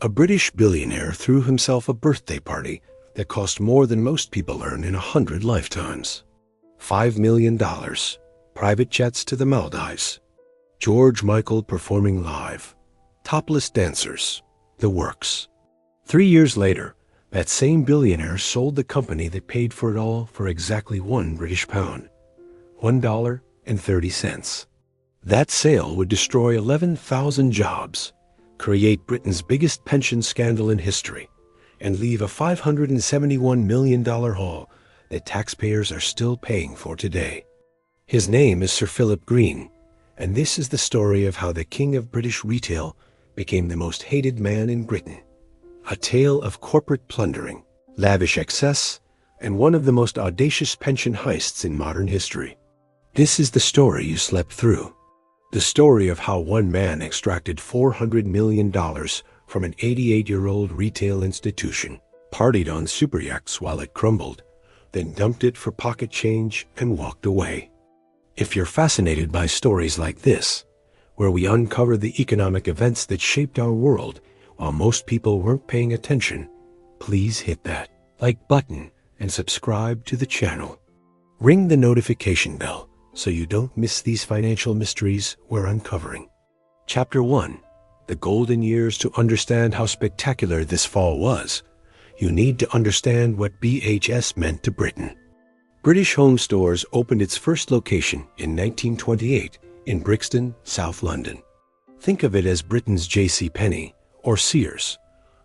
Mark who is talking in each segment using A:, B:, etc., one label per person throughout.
A: A British billionaire threw himself a birthday party that cost more than most people earn in 100 lifetimes. $5 million, private jets to the Maldives, George Michael performing live, topless dancers, the works. 3 years later, that same billionaire sold the company that paid for it all for exactly £1, $1.30. That sale would destroy 11,000 jobs, create Britain's biggest pension scandal in history, and leave a $571 million haul that taxpayers are still paying for today. His name is Sir Philip Green, and this is the story of how the king of British retail became the most hated man in Britain. A tale of corporate plundering, lavish excess, and one of the most audacious pension heists in modern history. This is the story you slept through. The story of how one man extracted $400 million from an 88-year-old retail institution, partied on superyachts while it crumbled, then dumped it for pocket change and walked away. If you're fascinated by stories like this, where we uncover the economic events that shaped our world while most people weren't paying attention, please hit that like button and subscribe to the channel. Ring the notification bell so you don't miss these financial mysteries we're uncovering. Chapter 1. The Golden Years. To understand how spectacular this fall was, you need to understand what BHS meant to Britain. British Home Stores opened its first location in 1928 in Brixton, South London. Think of it as Britain's JCPenney or Sears,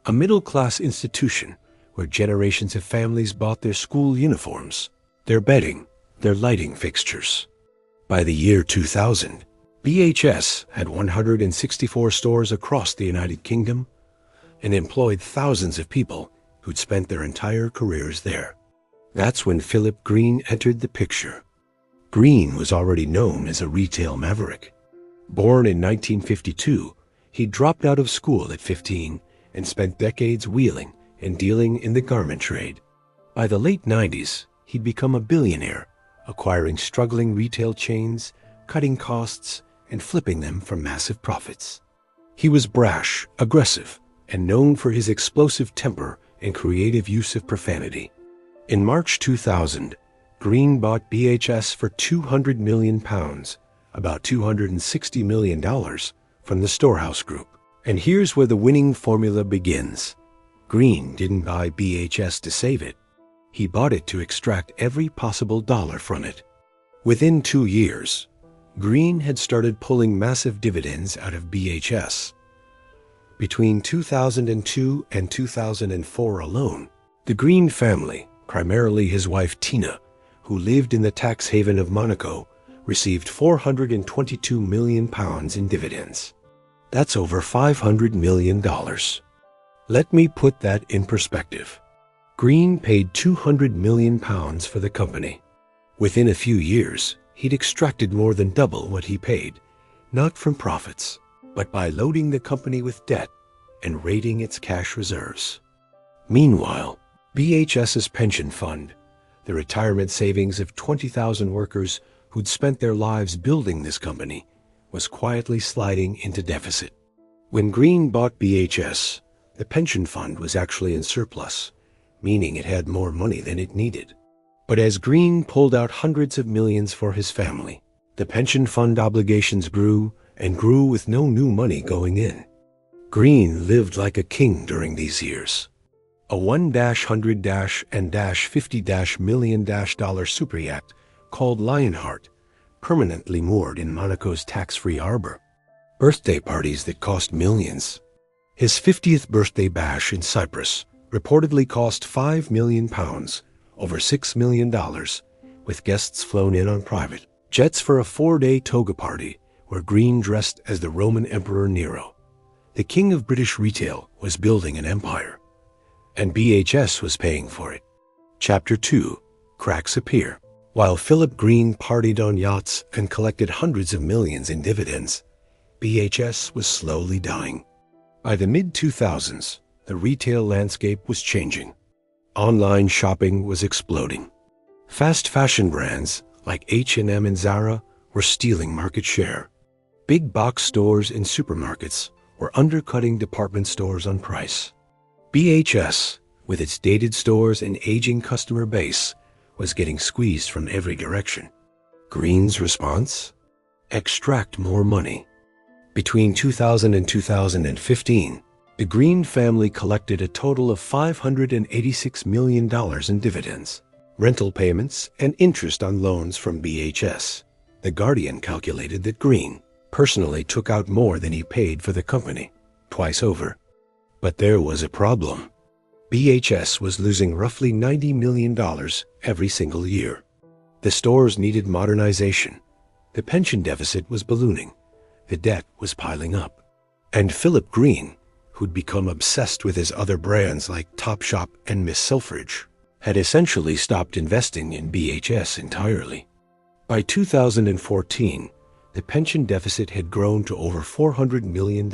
A: a middle-class institution where generations of families bought their school uniforms, their bedding, their lighting fixtures. By the year 2000, BHS had 164 stores across the United Kingdom and employed thousands of people who'd spent their entire careers there. That's when Philip Green entered the picture. Green was already known as a retail maverick. Born in 1952, he dropped out of school at 15 and spent decades wheeling and dealing in the garment trade. By the late 90s, he'd become a billionaire, acquiring struggling retail chains, cutting costs, and flipping them for massive profits. He was brash, aggressive, and known for his explosive temper and creative use of profanity. In March 2000, Green bought BHS for £200 million, about $260 million, from the Storehouse Group. And here's where the winning formula begins. Green didn't buy BHS to save it. He bought it to extract every possible dollar from it. Within 2 years, Green had started pulling massive dividends out of BHS. Between 2002 and 2004 alone, the Green family, primarily his wife Tina, who lived in the tax haven of Monaco, received £422 million in dividends. That's over $500 million. Let me put that in perspective. Green paid £200 million for the company. Within a few years, he'd extracted more than double what he paid, not from profits, but by loading the company with debt and raiding its cash reserves. Meanwhile, BHS's pension fund, the retirement savings of 20,000 workers who'd spent their lives building this company, was quietly sliding into deficit. When Green bought BHS, the pension fund was actually in surplus, meaning it had more money than it needed. But as Green pulled out hundreds of millions for his family, the pension fund obligations grew and grew with no new money going in. Green lived like a king during these years. A $1-100-and-$50 million superyacht called Lionheart, permanently moored in Monaco's tax-free harbor. Birthday parties that cost millions. His 50th birthday bash in Cyprus reportedly cost £5 million, over $6 million, with guests flown in on private jets for a 4-day toga party where Green dressed as the Roman Emperor Nero. The king of British retail was building an empire, and BHS was paying for it. Chapter 2. Cracks appear. While Philip Green partied on yachts and collected hundreds of millions in dividends, BHS was slowly dying. By the mid-2000s, the retail landscape was changing. Online shopping was exploding. Fast fashion brands like H&M and Zara were stealing market share. Big box stores and supermarkets were undercutting department stores on price. BHS, with its dated stores and aging customer base, was getting squeezed from every direction. Green's response? Extract more money. Between 2000 and 2015, the Green family collected a total of $586 million in dividends, rental payments, and interest on loans from BHS. The Guardian calculated that Green personally took out more than he paid for the company, twice over. But there was a problem. BHS was losing roughly $90 million every single year. The stores needed modernization. The pension deficit was ballooning. The debt was piling up. And Philip Green, who'd become obsessed with his other brands like Topshop and Miss Selfridge, had essentially stopped investing in BHS entirely. By 2014, the pension deficit had grown to over $400 million.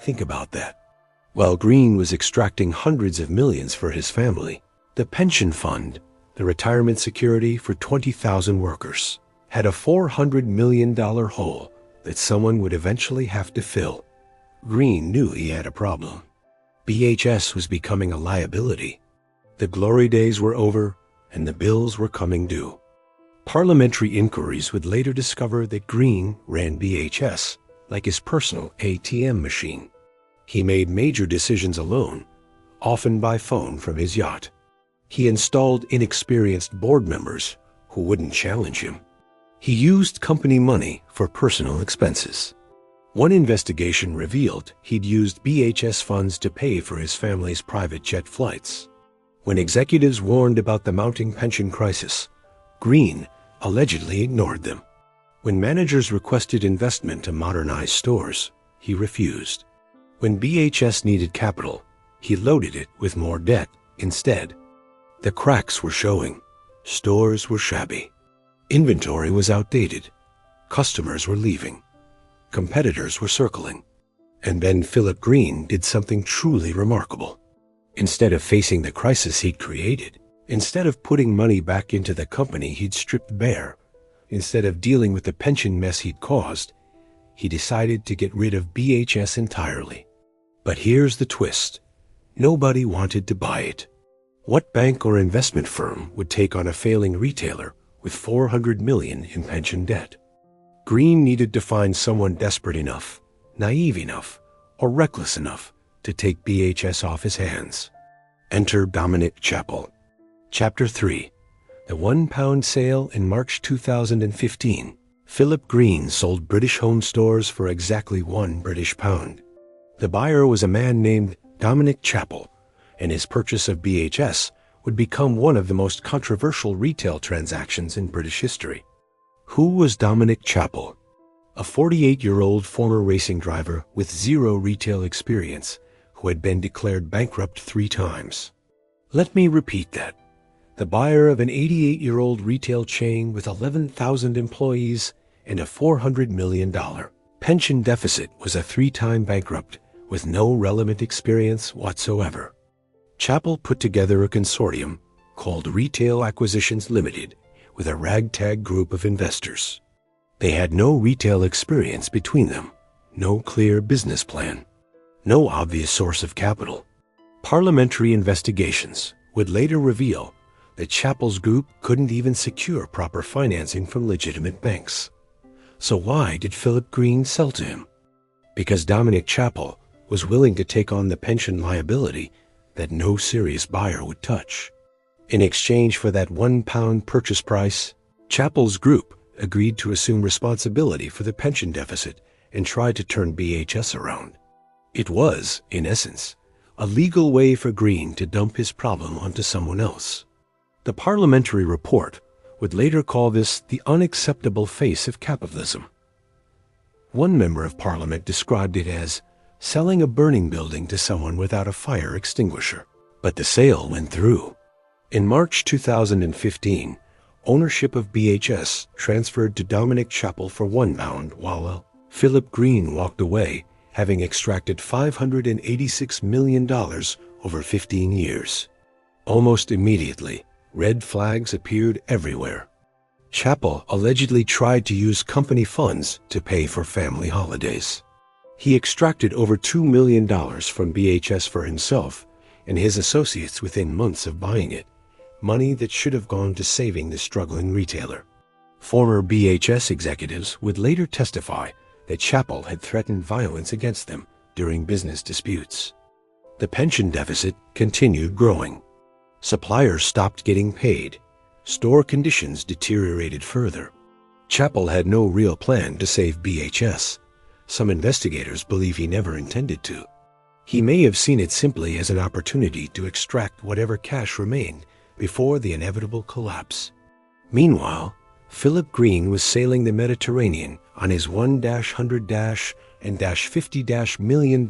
A: Think about that. While Green was extracting hundreds of millions for his family, the pension fund, the retirement security for 20,000 workers, had a $400 million hole that someone would eventually have to fill. Green knew he had a problem. BHS was becoming a liability. The glory days were over, and the bills were coming due. Parliamentary inquiries would later discover that Green ran BHS like his personal ATM machine. He made major decisions alone, often by phone from his yacht. He installed inexperienced board members who wouldn't challenge him. He used company money for personal expenses. One investigation revealed he'd used BHS funds to pay for his family's private jet flights. When executives warned about the mounting pension crisis, Green allegedly ignored them. When managers requested investment to modernize stores, he refused. When BHS needed capital, he loaded it with more debt instead. The cracks were showing. Stores were shabby. Inventory was outdated. Customers were leaving. Competitors were circling. And then Philip Green did something truly remarkable. Instead of facing the crisis he'd created, instead of putting money back into the company he'd stripped bare, instead of dealing with the pension mess he'd caused, he decided to get rid of BHS entirely. But here's the twist. Nobody wanted to buy it. What bank or investment firm would take on a failing retailer with $400 million in pension debt? Green needed to find someone desperate enough, naive enough, or reckless enough to take BHS off his hands. Enter Dominic Chappell. Chapter 3. The £1 sale in March 2015. Philip Green sold British home stores for exactly £1 British. The buyer was a man named Dominic Chappell, and his purchase of BHS would become one of the most controversial retail transactions in British history. Who was Dominic Chappell? A 48-year-old former racing driver with zero retail experience who had been declared bankrupt 3 times. Let me repeat that. The buyer of an 88-year-old retail chain with 11,000 employees and a $400 million pension deficit was a 3-time bankrupt with no relevant experience whatsoever. Chappell put together a consortium called Retail Acquisitions Limited with a ragtag group of investors. They had no retail experience between them, no clear business plan, no obvious source of capital. Parliamentary investigations would later reveal that Chappell's group couldn't even secure proper financing from legitimate banks. So why did Philip Green sell to him? Because Dominic Chappell was willing to take on the pension liability that no serious buyer would touch. In exchange for that £1 purchase price, Chappell's group agreed to assume responsibility for the pension deficit and try to turn BHS around. It was, in essence, a legal way for Green to dump his problem onto someone else. The parliamentary report would later call this the unacceptable face of capitalism. One member of Parliament described it as selling a burning building to someone without a fire extinguisher. But the sale went through. In March 2015, ownership of BHS transferred to Dominic Chappell for £1, while Philip Green walked away, having extracted $586 million over 15 years. Almost immediately, red flags appeared everywhere. Chappell allegedly tried to use company funds to pay for family holidays. He extracted over $2 million from BHS for himself and his associates within months of buying it, money that should have gone to saving the struggling retailer. Former BHS executives would later testify that Chappell had threatened violence against them during business disputes. The pension deficit continued growing. Suppliers stopped getting paid. Store conditions deteriorated further. Chappell had no real plan to save BHS. Some investigators believe he never intended to. He may have seen it simply as an opportunity to extract whatever cash remained before the inevitable collapse. Meanwhile, Philip Green was sailing the Mediterranean on his $100-and-$50 million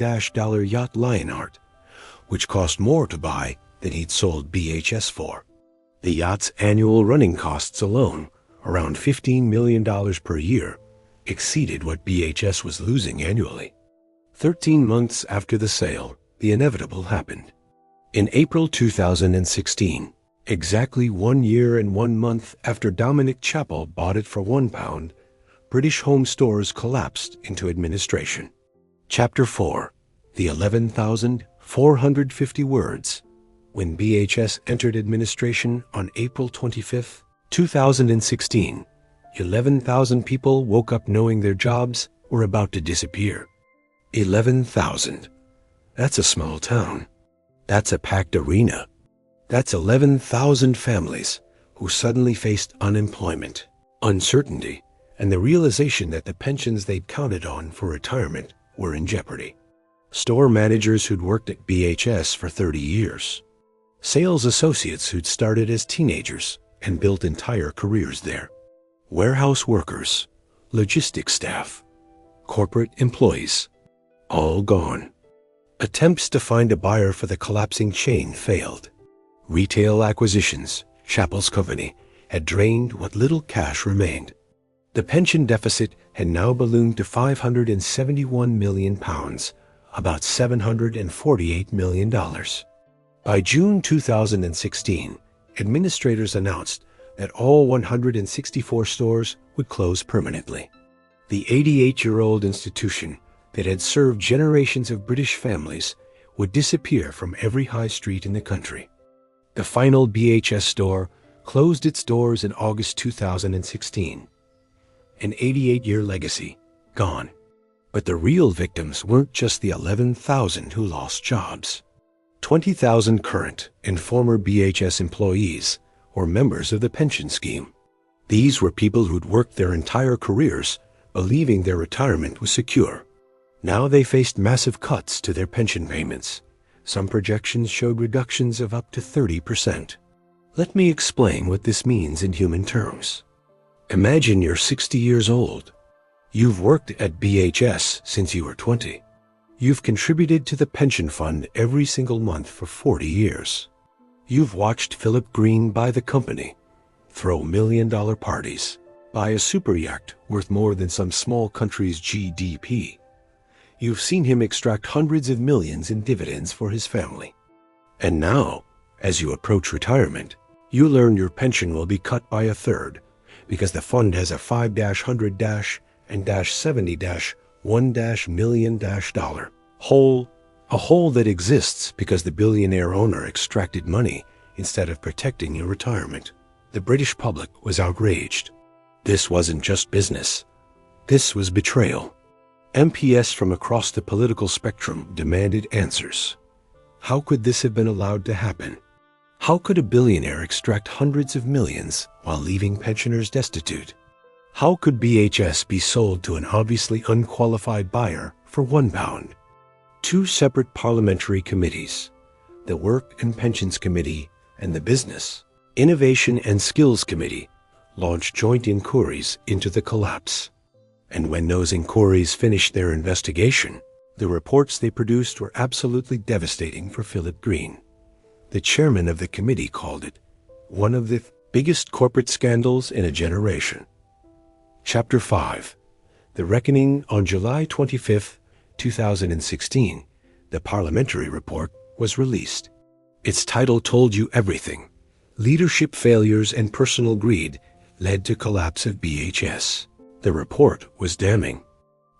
A: yacht Lionheart, which cost more to buy than he'd sold BHS for. The yacht's annual running costs alone, around $15 million per year, exceeded what BHS was losing annually. 13 months after the sale, the inevitable happened. In April 2016, exactly 1 year and 1 month after Dominic Chappell bought it for £1, British Home Stores collapsed into administration. Chapter 4. The 11,450 words. When BHS entered administration on April 25, 2016, 11,000 people woke up knowing their jobs were about to disappear. 11,000. That's a small town. That's a packed arena. That's 11,000 families who suddenly faced unemployment, uncertainty, and the realization that the pensions they'd counted on for retirement were in jeopardy. Store managers who'd worked at BHS for 30 years. Sales associates who'd started as teenagers and built entire careers there. Warehouse workers, logistics staff, corporate employees, all gone. Attempts to find a buyer for the collapsing chain failed. Retail acquisitions, Chappell's company, had drained what little cash remained. The pension deficit had now ballooned to £571 million, about $748 million. By June 2016, administrators announced that all 164 stores would close permanently. The 88-year-old institution that had served generations of British families would disappear from every high street in the country. The final BHS store closed its doors in August 2016. An 88-year legacy, gone. But the real victims weren't just the 11,000 who lost jobs. 20,000 current and former BHS employees were members of the pension scheme. These were people who'd worked their entire careers believing their retirement was secure. Now they faced massive cuts to their pension payments. Some projections showed reductions of up to 30%. Let me explain what this means in human terms. Imagine you're 60 years old. You've worked at BHS since you were 20. You've contributed to the pension fund every single month for 40 years. You've watched Philip Green buy the company, throw million-dollar parties, buy a superyacht worth more than some small country's GDP. You've seen him extract hundreds of millions in dividends for his family. And now, as you approach retirement, you learn your pension will be cut by a third because the fund has a $5-100-and-$70-1 million hole, a hole that exists because the billionaire owner extracted money instead of protecting your retirement. The British public was outraged. This wasn't just business. This was betrayal. MPs from across the political spectrum demanded answers. How could this have been allowed to happen? How could a billionaire extract hundreds of millions while leaving pensioners destitute? How could BHS be sold to an obviously unqualified buyer for £1? Two separate parliamentary committees, the Work and Pensions Committee and the Business, Innovation and Skills Committee, launched joint inquiries into the collapse. And when those inquiries finished their investigation, the reports they produced were absolutely devastating for Philip Green. The chairman of the committee called it one of the biggest corporate scandals in a generation. Chapter 5. The Reckoning. On July 25, 2016, the parliamentary report was released. Its title told you everything. Leadership failures and personal greed led to collapse of BHS. The report was damning.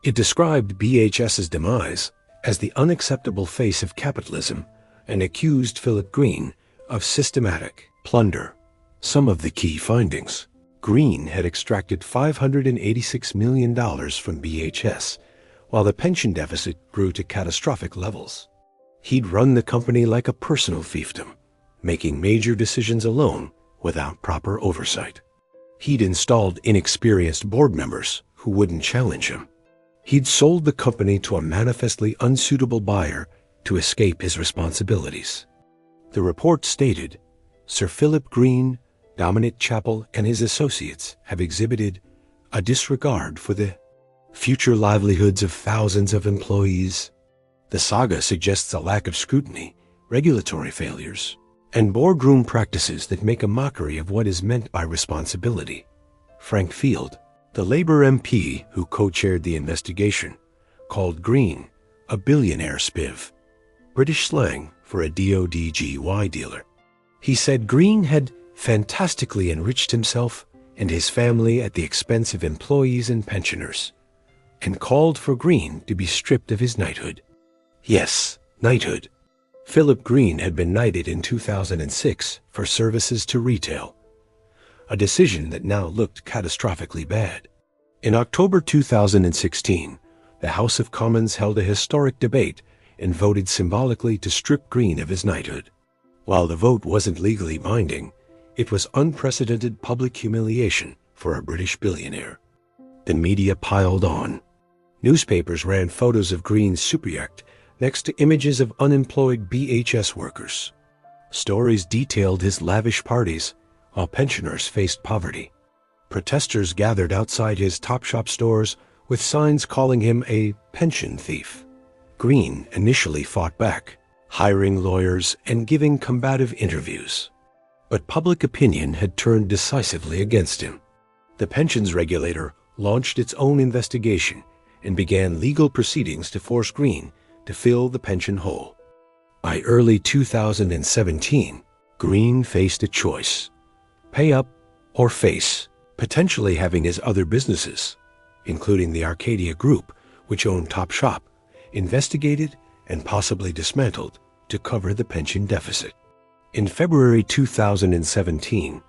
A: It described BHS's demise as the unacceptable face of capitalism and accused Philip Green of systematic plunder. Some of the key findings. Green had extracted $586 million from BHS, while the pension deficit grew to catastrophic levels. He'd run the company like a personal fiefdom, making major decisions alone without proper oversight. He'd installed inexperienced board members who wouldn't challenge him. He'd sold the company to a manifestly unsuitable buyer to escape his responsibilities. The report stated, Sir Philip Green, Dominic Chappell, and his associates have exhibited a disregard for the future livelihoods of thousands of employees. The saga suggests a lack of scrutiny, regulatory failures, and boardroom practices that make a mockery of what is meant by responsibility. Frank Field, the Labour MP who co-chaired the investigation, called Green a billionaire spiv, British slang for a DODGY dealer. He said Green had fantastically enriched himself and his family at the expense of employees and pensioners, and called for Green to be stripped of his knighthood. Yes, knighthood. Philip Green had been knighted in 2006 for services to retail, a decision that now looked catastrophically bad. In October 2016, the House of Commons held a historic debate and voted symbolically to strip Green of his knighthood. While the vote wasn't legally binding, it was unprecedented public humiliation for a British billionaire. The media piled on. Newspapers ran photos of Green's superyacht next to images of unemployed BHS workers. Stories detailed his lavish parties while pensioners faced poverty. Protesters gathered outside his Topshop stores with signs calling him a pension thief. Green initially fought back, hiring lawyers and giving combative interviews. But public opinion had turned decisively against him. The pensions regulator launched its own investigation and began legal proceedings to force Green to fill the pension hole. By early 2017, Green faced a choice: pay up or face potentially having his other businesses, including the Arcadia Group, which owned Topshop, investigated and possibly dismantled to cover the pension deficit. In February 2017,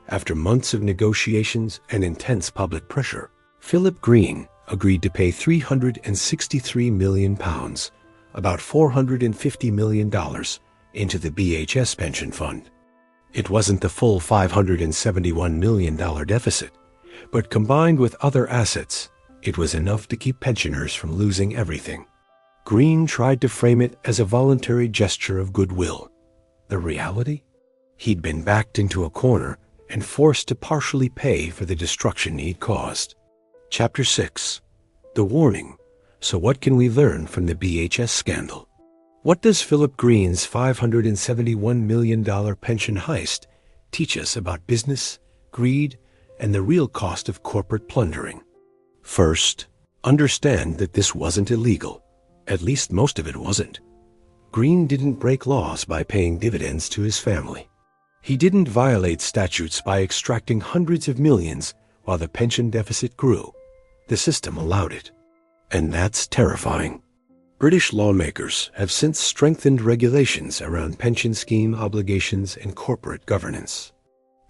A: after months of negotiations and intense public pressure, Philip Green agreed to pay £363 million, about $450 million, into the BHS pension fund. It wasn't the full $571 million deficit, but combined with other assets, it was enough to keep pensioners from losing everything. Green tried to frame it as a voluntary gesture of goodwill. The reality? He'd been backed into a corner and forced to partially pay for the destruction he'd caused. Chapter 6. The Warning. So what can we learn from the BHS scandal? What does Philip Green's $571 million pension heist teach us about business, greed, and the real cost of corporate plundering? First, understand that this wasn't illegal. At least most of it wasn't. Green didn't break laws by paying dividends to his family. He didn't violate statutes by extracting hundreds of millions while the pension deficit grew. The system allowed it. And that's terrifying. British lawmakers have since strengthened regulations around pension scheme obligations and corporate governance.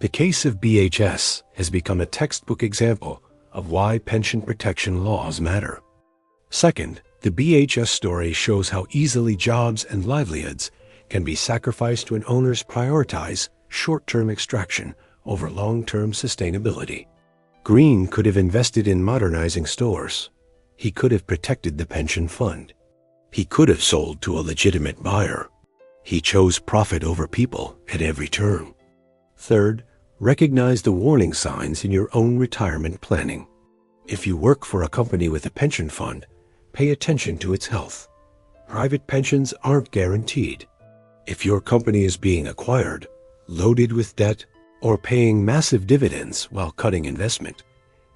A: The case of BHS has become a textbook example of why pension protection laws matter. Second, the BHS story shows how easily jobs and livelihoods can be sacrificed when owners prioritize short-term extraction over long-term sustainability. Green could have invested in modernizing stores. He could have protected the pension fund. He could have sold to a legitimate buyer. He chose profit over people at every turn. Third, recognize the warning signs in your own retirement planning. If you work for a company with a pension fund, pay attention to its health. Private pensions aren't guaranteed. If your company is being acquired, loaded with debt, or paying massive dividends while cutting investment,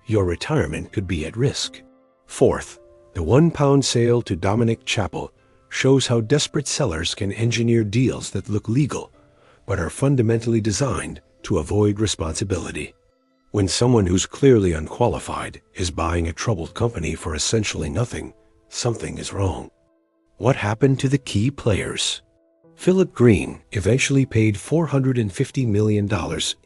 A: your retirement could be at risk. Fourth, the £1 sale to Dominic Chappell shows how desperate sellers can engineer deals that look legal, but are fundamentally designed to avoid responsibility. When someone who's clearly unqualified is buying a troubled company for essentially nothing, something is wrong. What happened to the key players? Philip Green eventually paid $450 million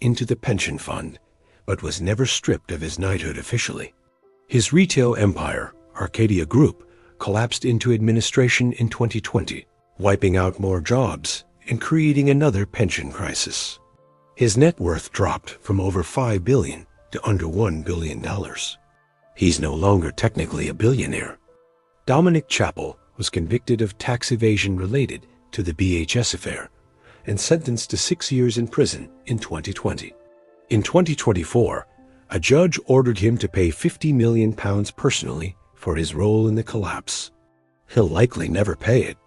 A: into the pension fund, but was never stripped of his knighthood officially. His retail empire, Arcadia Group, collapsed into administration in 2020, wiping out more jobs and creating another pension crisis. His net worth dropped from over $5 billion to under $1 billion. He's no longer technically a billionaire. Dominic Chappell was convicted of tax evasion related to the BHS affair and sentenced to 6 years in prison in 2020. In 2024, a judge ordered him to pay £50 million personally for his role in the collapse. He'll likely never pay it.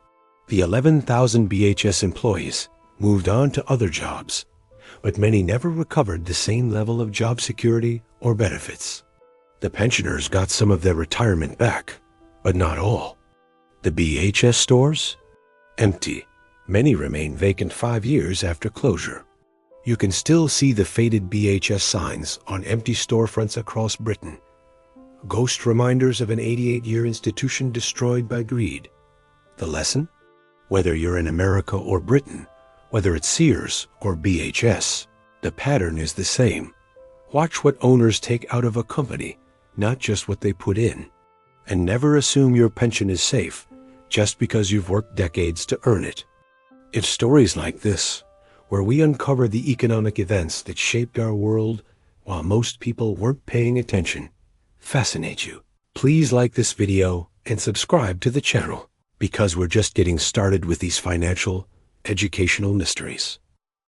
A: The 11,000 BHS employees moved on to other jobs, but many never recovered the same level of job security or benefits. The pensioners got some of their retirement back, but not all. The BHS stores? Empty. Many remain vacant 5 years after closure. You can still see the faded BHS signs on empty storefronts across Britain. Ghost reminders of an 88-year institution destroyed by greed. The lesson? Whether you're in America or Britain, whether it's Sears or BHS, the pattern is the same. Watch what owners take out of a company, not just what they put in. And never assume your pension is safe just because you've worked decades to earn it. It's stories like this, where we uncover the economic events that shaped our world while most people weren't paying attention, fascinate you. Please like this video and subscribe to the channel, because we're just getting started with these financial, educational mysteries.